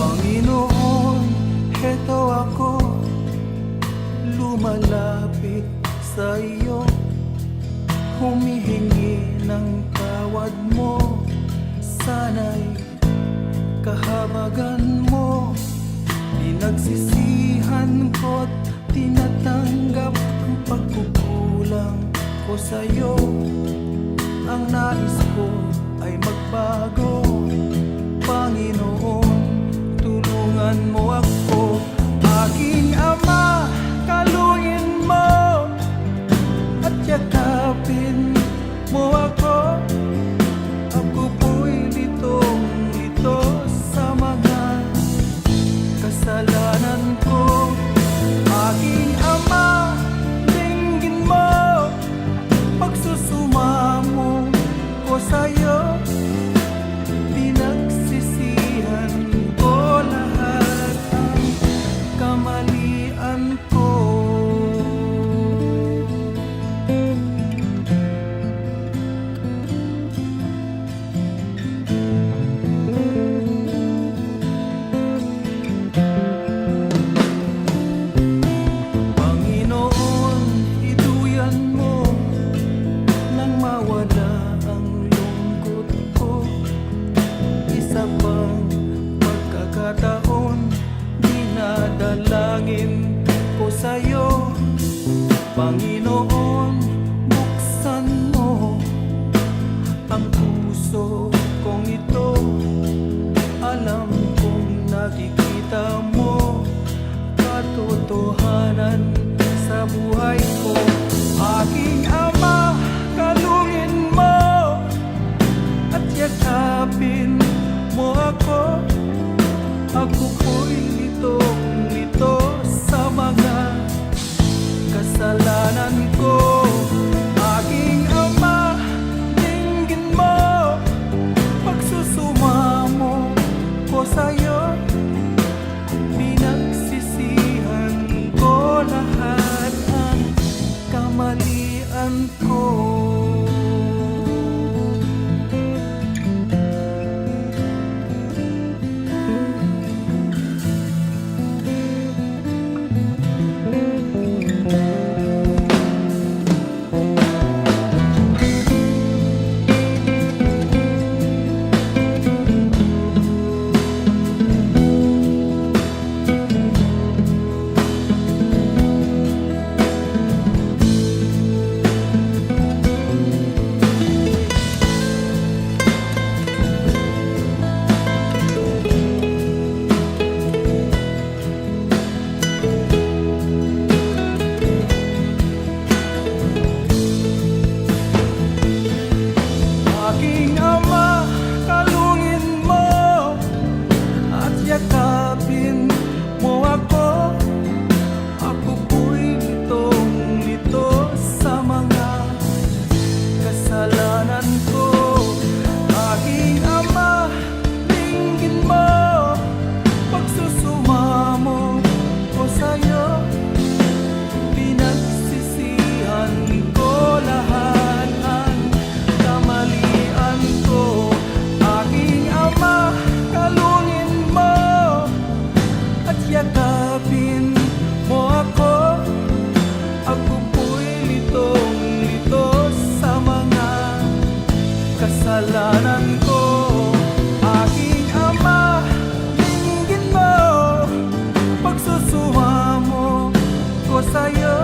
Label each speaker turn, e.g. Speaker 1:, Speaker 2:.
Speaker 1: Panginoon, heto ako, lumalapit sa iyo, humihingi ng tawad mo. Sana'y kahabagan mo, pinagsisihan ko't tinatanggap ang pagkukulang ko sa'yo. Ang nais ko ay magbago. Panginoon, tulungan mo ako. Aking Ama, kaluin mo at yakapin mo ako. Ako po'y litong-lito sa mga kasalanan ko. Aking Ama, dinggin mo pagsusumamo ko sa'yo. Pinagsisihan ko lahat ang kamalian ko. Panginoon, iduyan mo nang mawala ang lungkot ko. Isa pang pagkakataon, dinadalangin ko sa'yo. Panginoon, buksan mo ang puso kong ito. Alam kong nakikita mo katotohanan sa buhay ko. Aking Ama, kalungin mo at yakapin mo ako. Ako po'y litong-lito sa mga kasalanan ko. Aking Ama, dinggin mo pagsusumamo ko sa'yo. Pinagsisihan ko lahat ang kamalian ko. Aking Ama, kalungin mo at yakapin mo ako. Ako po'y litong-lito sa mga kasalanan ko. Aking Ama, dinggin mo pagsusumamo ko sa'yo. Pinagsisihan ko lahat ang kamalian ko. Aking Ama, kalungin mo at yakapin mo ako. Ako po'y litong-lito sa mga kasalanan ko. Aking Ama, dinggin mo pagsusumamo ko sa'yo.